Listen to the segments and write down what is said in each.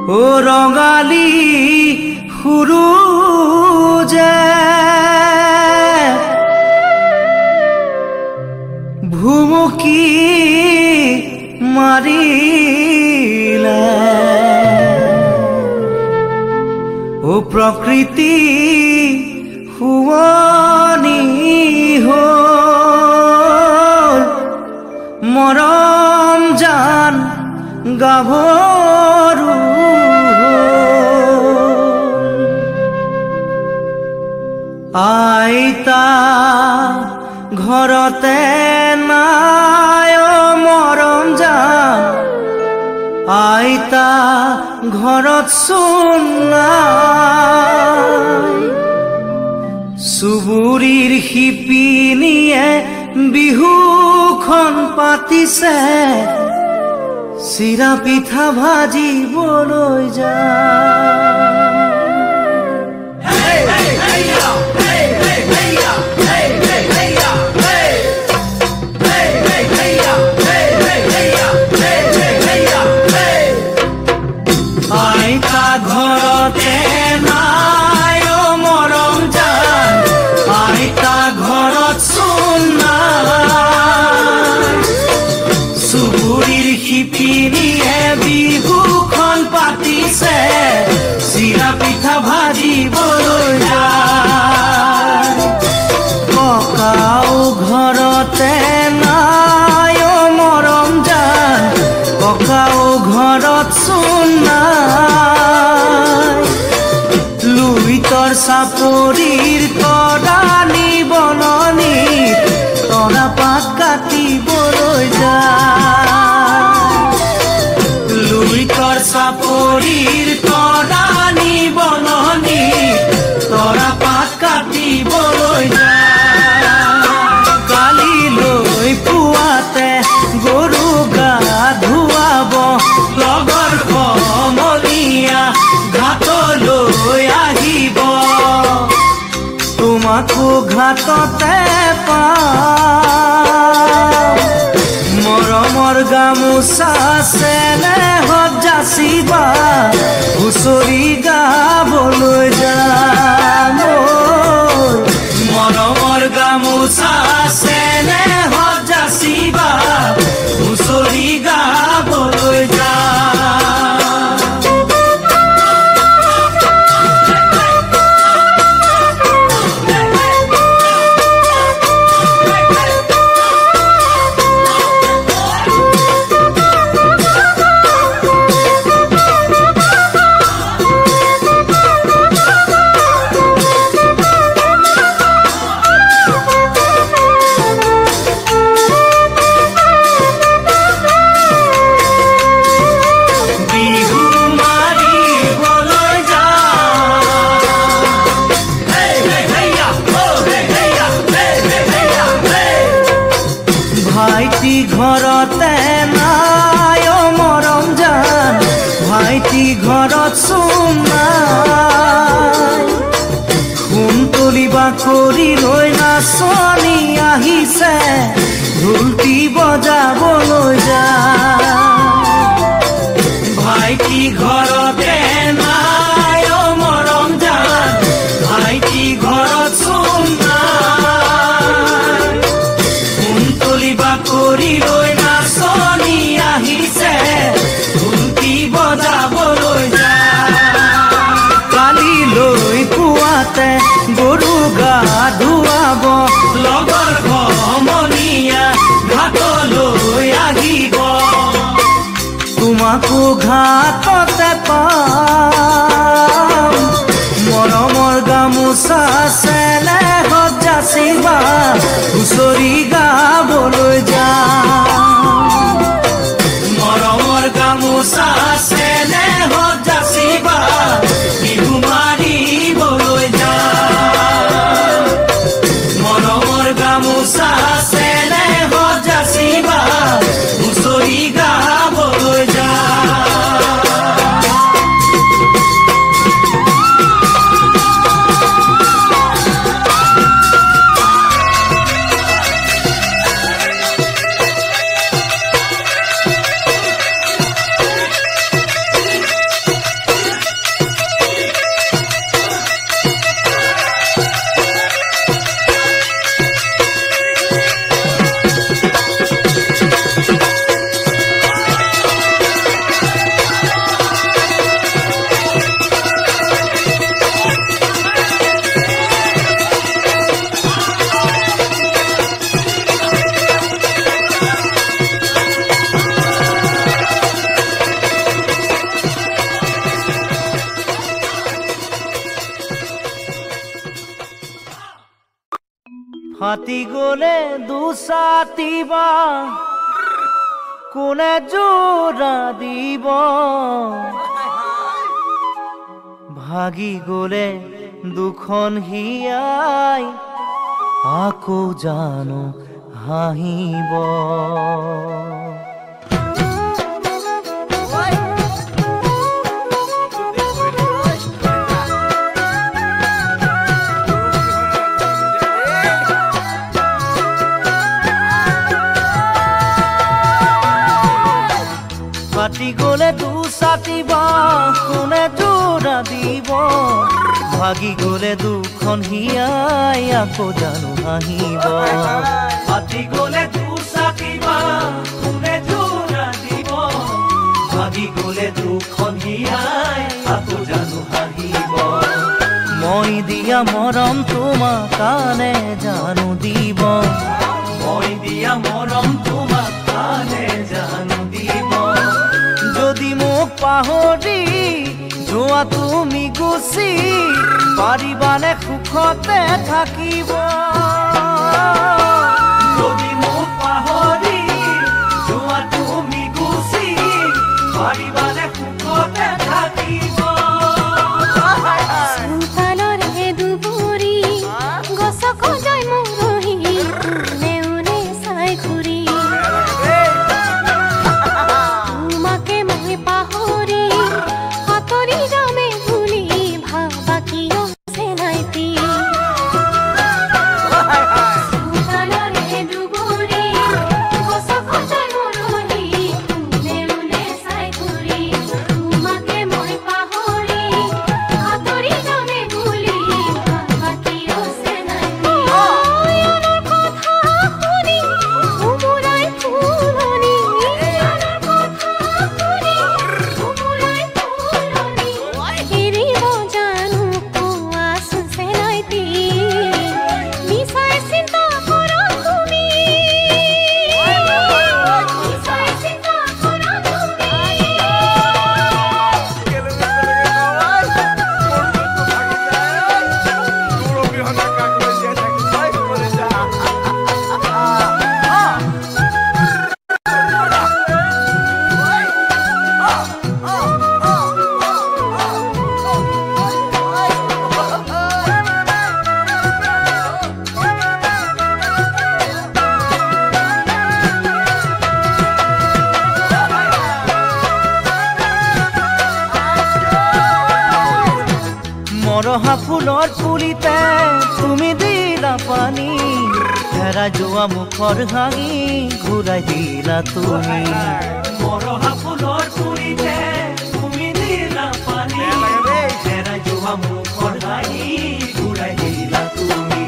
ও ৰঙালী সুৰুজে ভুমুকি মাৰিলে ও প্ৰকৃতি শুৱনি হ'ল মৰম জান গাভৰু আইতা ঘৰতে নাই মৰম জান আইতা ঘৰত চোন নাই চুবুৰীৰ শিপিনীয়ে বিহুখন পাতিছে চিৰা পিঠা ভাজিবলৈ যায় আইতা ঘৰতে নাই মৰম জান আইতা ঘৰত চোন নাই চুবুৰীৰ শিপিনীয়ে বিহুখন পাতিছে চিৰা পিঠা ভাজিবলৈ যায় ককাও ঘৰতে নাই মৰম জান ককাও ঘৰত চোন নাই লুইতৰ চাপৰিৰ তৰানি বননি তৰা পাত কাটিবলৈ যায় লুইতৰ চাপৰিৰ তৰানি বননি তৰা পাত কাটিবলৈ যায় কালিলৈ পুৱাতে গৰু গা ধুৱাব লগৰ সমনীয়া ঘাটলৈ আহিব তোমাকো ঘাটতে পাম মৰমৰ গামোচা চেনেহত যাচিবা হুঁচৰি গাবলৈ যাম মৰমৰ গামোচা চেনেহত যাচিবা হুঁচৰি গাবলৈ যাম ভাইটি ঘৰতে নাই মৰম জান ভাইটি ঘৰত চোন নাই সোণ তুলিবা কৰি লৈ নাচনি আহিছে ঢোলটি বজাবলৈ যায় ভাইটি ঘৰতে নাই মৰম জান ভাইটি ঘৰত চোন নাই তুলিবা কৰি লৈ নাচনি আহিছে ঢোলটি বজাবলৈ যায় কালিলৈ পুৱাতে গৰু গা ধুৱাব লগৰ সমনীয়া ঘাটলৈ আহিব তোমাকো ঘাটতে ফাটি গলে দুসাতিবা কোনে জোড়া দিব ভাগি গলে দুখন হিয়াই আকৌ জানো হাঁহিব ফাটি গলে দুসাতিবা কোনে জোড়া দিব ভাগি গলে দুখন হিয়াই আকৌ জানো হাঁহিব ফাটি গলে দুসাতিবা কোনে জোড়া দিব ভাগি গলে দুখন হিয়াই আকৌ জানো হাঁহিব মই দিয়া মৰম তোমাক কানে জানো দিব মই দিয়া মৰম তোমাক কানে জানো দিব যদি মোক পাহৰি যোৱা তুমি গুচি পাৰিবানে সুখতে থাকিব যদি মোক পাহৰি যোৱা তুমি গুচি পাৰিবানে সুখতে থাকিব সন্তানৰে দুবৰি গছক যায় মৰহি নেউনে চাই ঘূৰি তোমাকে মই পাহৰি আঁতৰি যামে ভুলি ভাবা কিয় চেনাইতি সন্তানৰে দুবৰি গছক যায় মৰহি নেউনে চাই ঘূৰি তোমাকে মই পাহৰি আঁতৰি যামে ভুলি ভাবা কিয় চেনাইতি ইয়াৰ কথা শুনি উমুৰাই ফুলনি ইয়াৰ কথা শুনি উমুৰাই ফুলনি এৰিব জানো কোৱাচোন চেনাইতি মিছাই চিন্তা কৰা তুমি মিছাই চিন্তা কৰা তুমি মৰহা ফুলৰ পুলিতে তুমি দিলা পানী হেৰাই যোৱা মুখৰ হাঁহি ঘূৰাই দিলা তুমি মৰহা ফুলৰ পুলিতে তুমি দিলা পানী হেৰাই যোৱা মুখৰ হাঁহি ঘূৰাই দিলা তুমি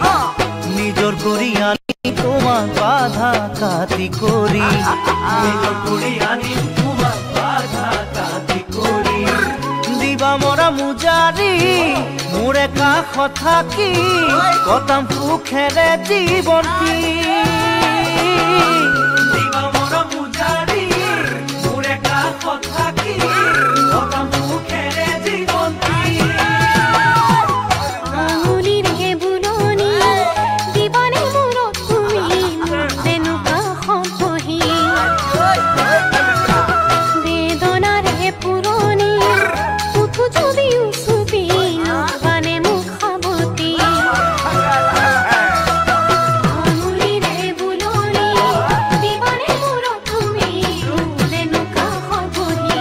নিজৰ কৰি আনি তোমাক বাধা কাটি কৰি নিজৰ কৰি আনি তোমাক বাধা কাটি কৰি দিবা মৰা মুজাৰি মোৰে কাষত থাকি কটাম সুখেৰে জীৱনটি দিবা মৰা মুজাৰি মোৰে কাষত থাকি কটাম সুখেৰে জীৱনটি আঙুলিৰে বুলনি দিবানে মূৰত তুমি তেনেকুৱা সঁপহি বেদনাৰে পুৰণি উঠো যদিও চুপি নবানে মোক সাৱটি আঙুলিৰে বুলনি দিবানে মূৰত তুমি তেনেকুৱা সঁপহি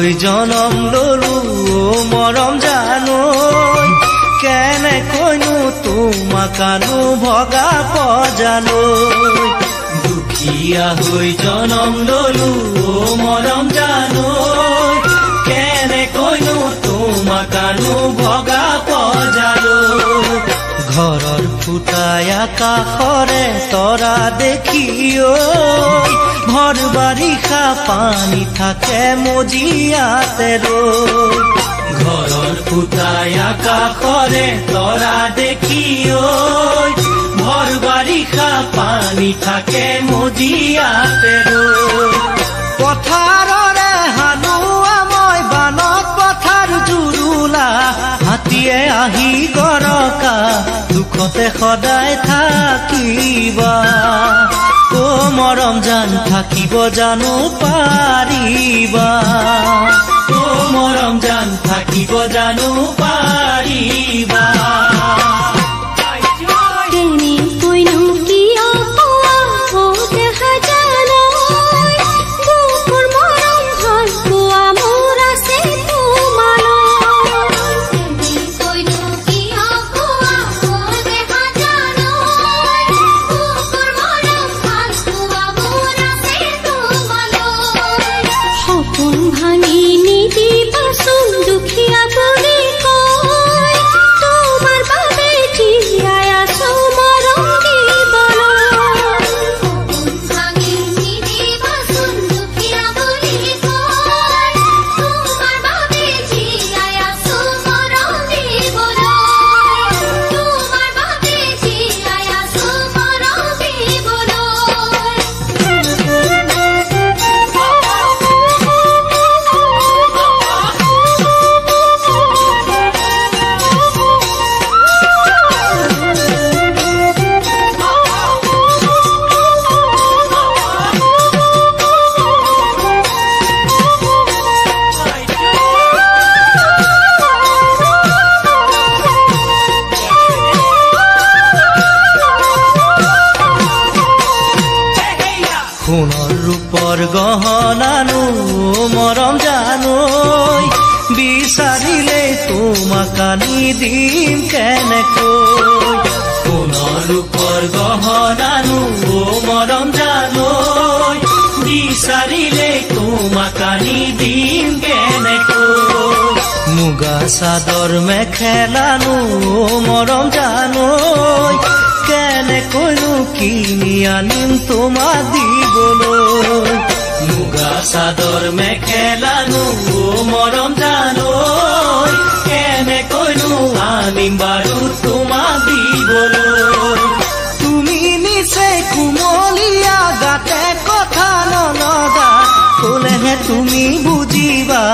হৈ জনম ললো মৰম জানৈ কেনেকৈনো তোমাকানো ভগা পজালৈ দুখীয়া হৈ জনম ললো মৰম জানৈ কেনেকৈনো তোমাকানো ভগা পজালৈ ঘৰৰ ফুটাই আকাশৰে তৰা দেখি ভৰ বাৰিষা পানী থাকে মজিয়াতে ৰৈ ঘৰৰ ফুটাই আকাশৰে তৰা দেখি ভৰ বাৰিষা পানী থাকে মজিয়াতে ৰৈ পথাৰৰে হালোৱা মই বানত পথাৰ জুৰুলা হাতীয়ে আহি গৰকা দুখতে সদায় থাকিবা ও মৰম জান থাকিব জানো পাৰিবা ও মৰম জান থাকিব জানো পাৰিবা গহনানো মৰম জানৈ বিচাৰিলে তোমাক আনি দিম কেনেকৈ সোণৰ ৰূপৰ গহনানো মৰম জানৈ বিচাৰিলে তোমাক আনি দিম কেনেকৈ মুগা চাদৰ মেখেলানো মৰম জানৈ কেনেকৈনো কিনি আনিম তোমাক দিবলৈ মুগা চাদৰ মেখেলানো মৰম জানৈ কেনেকৈনো আনিম বাৰু তোমাক দিবলৈ তুমি নিচে কুমলীয়া গাতে কথা নলগা ক'লেহে তুমি বুজিবা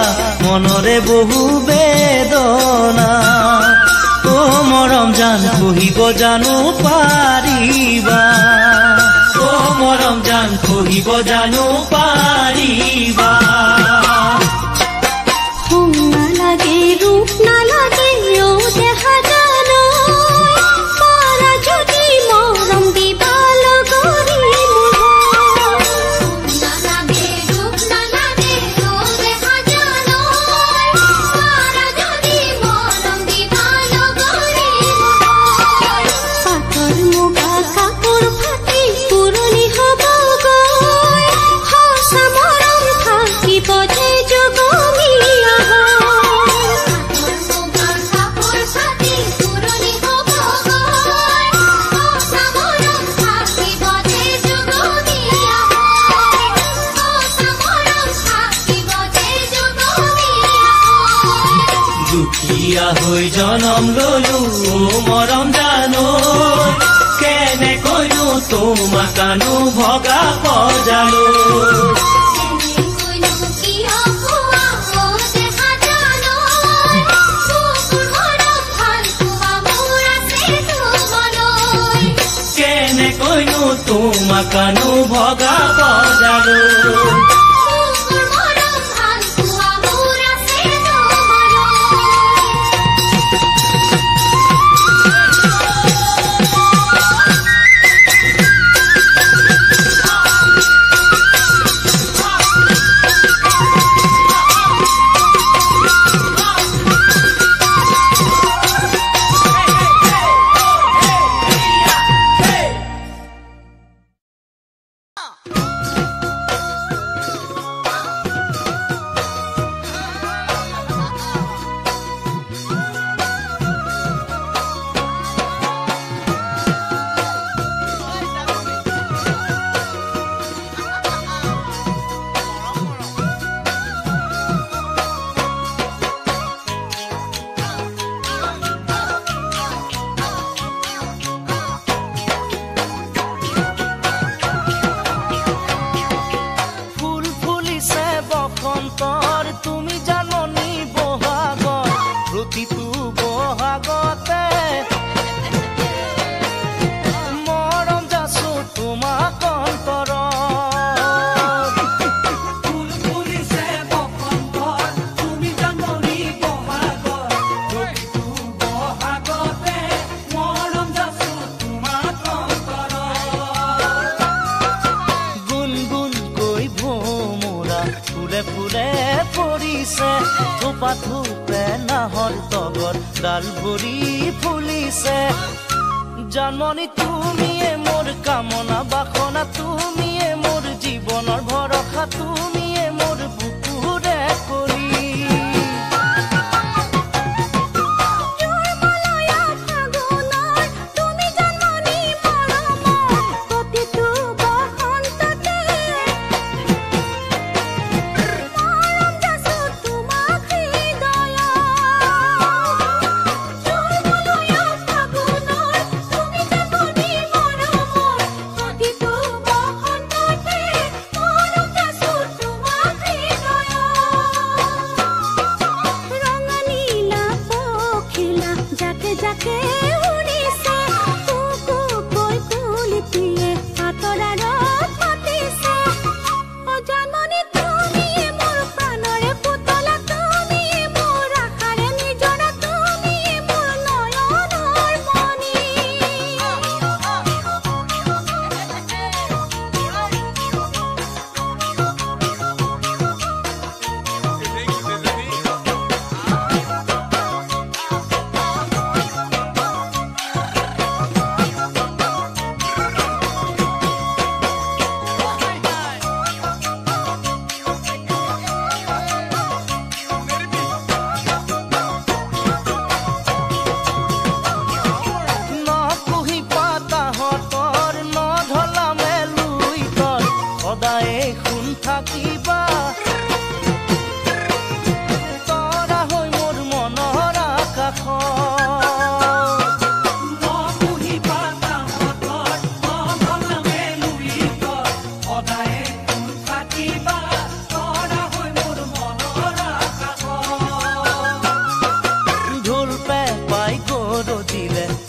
মনৰে বহু বেদনা ও মৰম জান কহিব জানো পাৰিবা ও মৰম জান কহিব জানো পাৰিবা সোণ নালাগে ৰূপ নালাগে ও দেখা জানো পাৰা যদি মৰম দিবা লগৰী নালাগে ৰূপ নালাগে ও দেখা জানো পাৰা যদি মৰম দিবা লগৰী পাতৰ মুগা কাপোৰ ফাটি পুৰণি হ'ব গৈ সঁচা মৰম থাকিব যে জগমীয়া দুখীয়া হৈ জনম ললো মৰম জানৈ কেনেকৈনো তোমাকানো ভগা পজালৈ কেনেকৈনো তোমাকানো ভগা পজালৈ জ্বলোৱা ধূপে নাহৰ তগৰ ডাল ভৰি ফুলিছে জানমণি তুমিয়ে মোৰ কামনা বাসনা তুমিয়ে মোৰ জীৱনৰ ভৰসা তুমিয়ে মোৰ বুকুৰে কৰি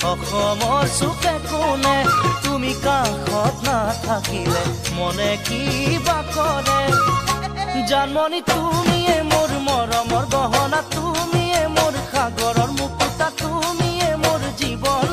অসমৰ সুখে কোনে তুমি কাষত নাথাকিলে মনে কিবা কৰে জানমণি তুমিয়ে মোৰ মৰমৰ গহনা তুমিয়ে মোৰ সাগৰৰ মুকুতা তুমিয়ে মোৰ জীৱন